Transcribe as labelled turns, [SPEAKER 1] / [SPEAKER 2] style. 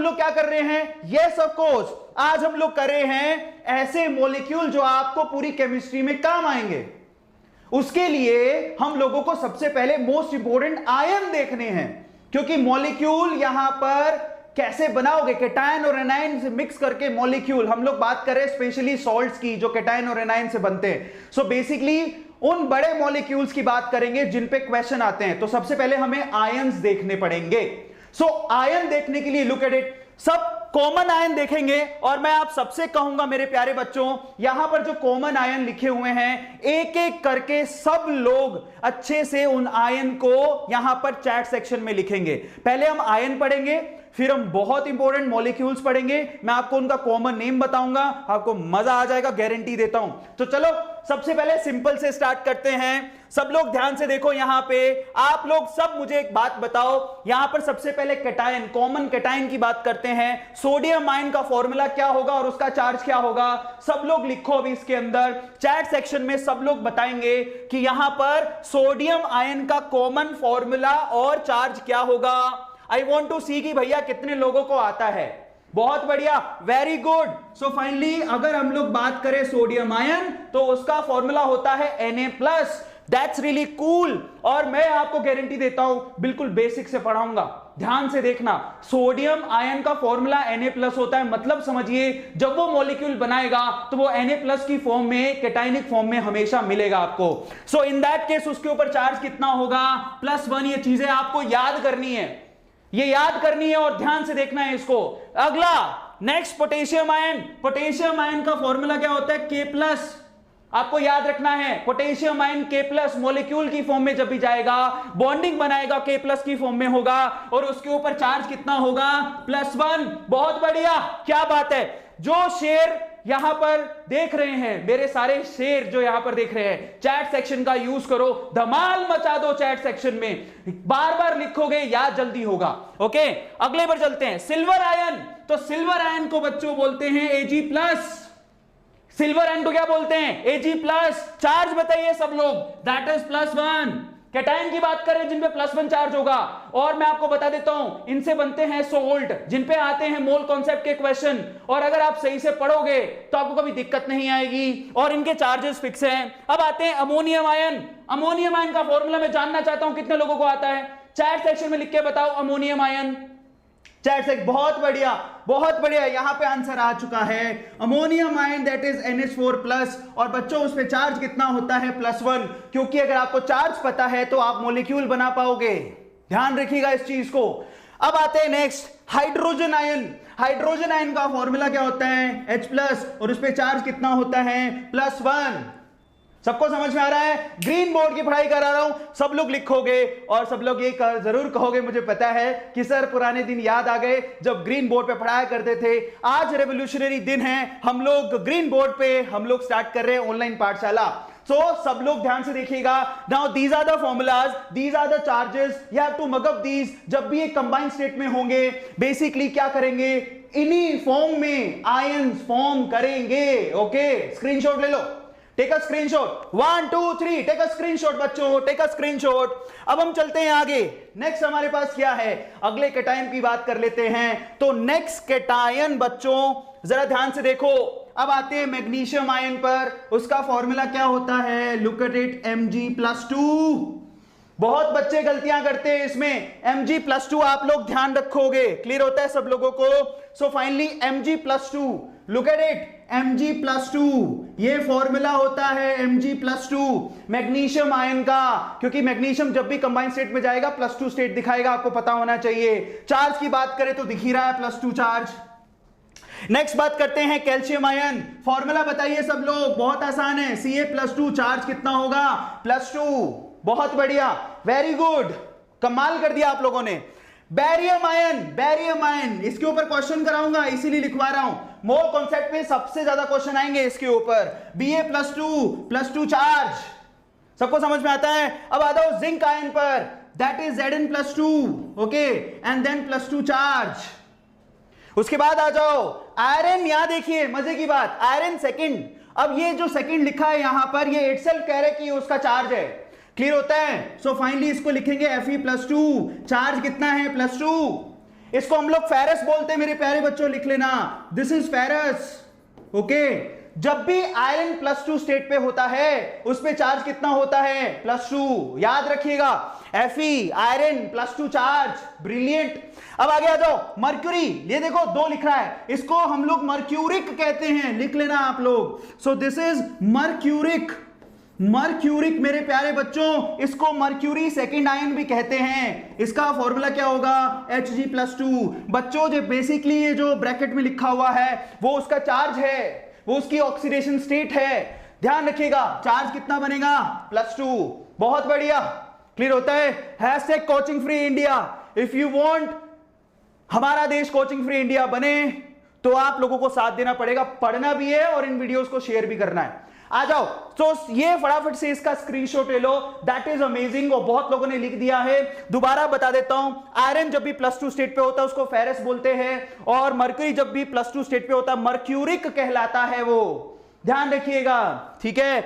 [SPEAKER 1] लोग क्या कर रहे हैं? यस ऑफ कोर्स, आज हम लोग कर रहे हैं ऐसे मॉलिक्यूल जो आपको पूरी केमिस्ट्री में काम आएंगे। उसके लिए हम लोगों को सबसे पहले मोस्ट इंपोर्टेंट आयन देखने हैं, क्योंकि मॉलिक्यूल यहां पर कैसे बनाओगे, केटायन और एनायन से मिक्स करके मॉलिक्यूल। हम लोग बात करें स्पेशली सॉल्ट्स की जो केटायन और एनायन से बनते हैं। सो बेसिकली उन बड़े मॉलिक्यूल्स की बात करेंगे जिन पे क्वेश्चन आते हैं। तो सबसे पहले हमें आयंस देखने पड़ेंगे। सो आयन देखने के लिए लुक एट इट, सब कॉमन आयन देखेंगे और मैं आप सबसे कहूंगा मेरे प्यारे बच्चों, यहां पर जो कॉमन आयन लिखे हुए हैं एक एक करके सब लोग अच्छे से उन आयन को यहां पर चैट सेक्शन में लिखेंगे। पहले हम आयन पढ़ेंगे, फिर हम बहुत इंपॉर्टेंट मॉलिक्यूल्स पढ़ेंगे, मैं आपको उनका कॉमन नेम बताऊंगा, आपको मजा आ जाएगा, गारंटी देता हूं। तो चलो सबसे पहले सिंपल से स्टार्ट करते हैं। सब लोग ध्यान से देखो, यहां पे आप लोग सब मुझे एक बात बताओ, यहां पर सबसे पहले कैटायन, कॉमन कैटायन की बात करते हैं। सोडियम आयन का फॉर्मूला क्या होगा और उसका चार्ज क्या होगा? सब लोग लिखो अभी इसके अंदर चैट सेक्शन में, सब लोग बताएंगे कि यहां पर सोडियम आयन का कॉमन फॉर्मूला और चार्ज क्या होगा। आई वॉन्ट टू सी कि भैया कितने लोगों को आता है। बहुत बढ़िया, वेरी गुड। सो फाइनली अगर हम लोग बात करें सोडियम आयन तो उसका फॉर्मूला होता है Na+। That's really cool. और मैं आपको गारंटी देता हूं, बिल्कुल बेसिक से पढ़ाऊंगा, ध्यान से देखना। सोडियम आयन का फॉर्मूला Na+ होता है, मतलब समझिए जब वो मॉलिक्यूल बनाएगा तो वो Na+ की फॉर्म में, कैटायनिक फॉर्म में हमेशा मिलेगा आपको। सो इन दैट केस उसके ऊपर चार्ज कितना होगा? +1। ये चीजें आपको याद करनी है, ये याद करनी है और ध्यान से देखना है इसको। अगला next potassium ion. Potassium ion का फॉर्मूला क्या होता है? K+। आपको याद रखना है पोटेशियम आयन K+ मॉलिक्यूल की फॉर्म में जब भी जाएगा, बॉन्डिंग बनाएगा K+ की फॉर्म में होगा और उसके ऊपर चार्ज कितना होगा? +1। बहुत बढ़िया, क्या बात है। जो शेर यहां पर देख रहे हैं, मेरे सारे शेर जो यहां पर देख रहे हैं, चैट सेक्शन का यूज करो, धमाल मचा दो चैट सेक्शन में, बार बार लिखोगे याद जल्दी होगा। ओके, अगले पर चलते हैं। Silver ion. तो सिल्वर आयन को बच्चों बोलते हैं Ag+। सिल्वर आयन को क्या बोलते हैं? Ag+। चार्ज बताइए सब लोग, दैट इज +1। कैटायन की बात करें जिन पे +1 चार्ज होगा, और मैं आपको बता देता हूं इनसे बनते हैं सोल्ट, जिन पे आते हैं मोल कॉन्सेप्ट के क्वेश्चन, और अगर आप सही से पढ़ोगे तो आपको कभी दिक्कत नहीं आएगी और इनके चार्जेस फिक्स हैं। अब आते हैं अमोनियम आयन। अमोनियम आयन का फॉर्मूला मैं जानना चाहता हूं कितने लोगों को आता है? चैट सेक्शन में लिख के बताओ अमोनियम आयन। चैट से बहुत बढ़िया, बहुत बढ़िया, यहां पे आंसर आ चुका है। Ammonium ion that is NH4+। और बच्चों उस पे चार्ज कितना होता है? +1। क्योंकि अगर आपको चार्ज पता है तो आप मॉलिक्यूल बना पाओगे, ध्यान रखिएगा इस चीज को। अब आते हैं next, hydrogen ion. Hydrogen ion का फॉर्मूला क्या होता है? H+ और उस पे चार्ज कितना होता है? +1। सबको समझ में आ रहा है? ग्रीन बोर्ड की पढ़ाई करा रहा हूं, सब लोग लिखोगे और सब लोग ये जरूर कहोगे, मुझे पता है कि सर पुराने दिन याद आ गए जब ग्रीन बोर्ड पे पढ़ाया करते थे। आज रेवोल्यूशनरी दिन है, हम लोग ग्रीन बोर्ड पे हम लोग स्टार्ट कर रहे हैं ऑनलाइन पाठशाला। सो सब लोग ध्यान से देखिएगा। Now these are the formulas, these are the charges, you have to mug up these. जब भी एक कंबाइंड स्टेट में होंगे, बेसिकली क्या करेंगे? इन्हीं फॉर्म में आयंस फॉर्म करेंगे। ओके, स्क्रीनशॉट ले लो, take a screenshot. 1 2 3, take a screenshot बच्चों, टेक अ स्क्रीनशॉट। अब हम चलते हैं आगे। नेक्स्ट हमारे पास क्या है? अगले कैटायन की बात कर लेते हैं। तो नेक्स्ट कैटायन बच्चों जरा ध्यान से देखो, अब आते हैं मैग्नीशियम आयन पर। उसका फॉर्मूला क्या होता है? Look at it, Mg+2। बहुत बच्चे गलतियां करते हैं इसमें, Mg+2 आप लोग ध्यान रखोगे, क्लियर होता है सब लोगों को? So finally Mg+2, look at it, Mg+2, ये फॉर्मूला होता है Mg+2 मैग्नीशियम आयन का, क्योंकि मैग्नीशियम जब भी कंबाइंड स्टेट में जाएगा +2 स्टेट दिखाएगा, आपको पता होना चाहिए। चार्ज की बात करें तो दिख ही रहा है +2 चार्ज। नेक्स्ट बात करते हैं कैल्शियम आयन। फॉर्मूला बताइए सब लोग, बहुत आसान है, Ca+2, चार्ज कितना होगा? +2। बहुत बढ़िया, वेरी गुड, कमाल कर दिया आप लोगों ने। बैरियम आयन, बैरियम आयन, इसके ऊपर क्वेश्चन कराऊंगा इसीलिए लिखवा रहा हूं। मोल कॉन्सेप्ट में सबसे ज्यादा क्वेश्चन आएंगे इसके ऊपर। Ba+2 चार्ज, सबको समझ में आता है? अब आ जाओ जिंक आयन पर, that is Zn+2, okay, and then +2 charge. उसके बाद आ जाओ आयरन, यहां देखिए मजे की बात, आयरन सेकंड। अब ये जो सेकंड लिखा है यहां पर, ये इटसेल्फ कह रहे कि उसका चार्ज है, क्लियर होता है? सो फाइनली इसको लिखेंगे Fe+2, चार्ज कितना है? +2। इसको हम लोग फेरस बोलते हैं मेरे प्यारे बच्चों, लिख लेना, दिस इज फेरस। ओके, जब भी आयरन +2 स्टेट पे होता है उस पे चार्ज कितना होता है? +2। याद रखिएगा, Fe आयरन +2 चार्ज, ब्रिलियंट। अब आगे आ जाओ, मर्क्यूरी, ये देखो 2 लिख रहा है, इसको हम लोग मर्क्यूरिक कहते हैं, लिख लेना आप लोग। So this is mercuric. Mercuric मेरे प्यारे बच्चों, इसको मर्क्यूरी सेकंड आयन भी कहते हैं। इसका फॉर्मूला क्या होगा? Hg+2। बच्चों जो बेसिकली ये जो ब्रैकेट में लिखा हुआ है वो उसका चार्ज है, वो उसकी ऑक्सीडेशन स्टेट है। ध्यान रखिएगा, चार्ज कितना बनेगा? +2। बहुत बढ़िया, क्लियर होता है। #Coaching free India. If you want हमारा देश कोचिंग फ्री इंडिया बने तो आप लोगों को साथ देना पड़ेगा, पढ़ना भी है और इन वीडियोस को शेयर भी करना है। आ जाओ, तो ये फटाफट से इसका स्क्रीनशॉट ले लो, दैट इज अमेजिंग। और बहुत लोगों ने लिख दिया है, दोबारा बता देता हूं, आयरन जब भी +2 स्टेट पे होता है उसको फेरस बोलते हैं, और मर्क्यूरी जब भी +2 स्टेट पे होता है मर्क्यूरिक कहलाता है वो। ध्यान रखिएगा, ठीक है।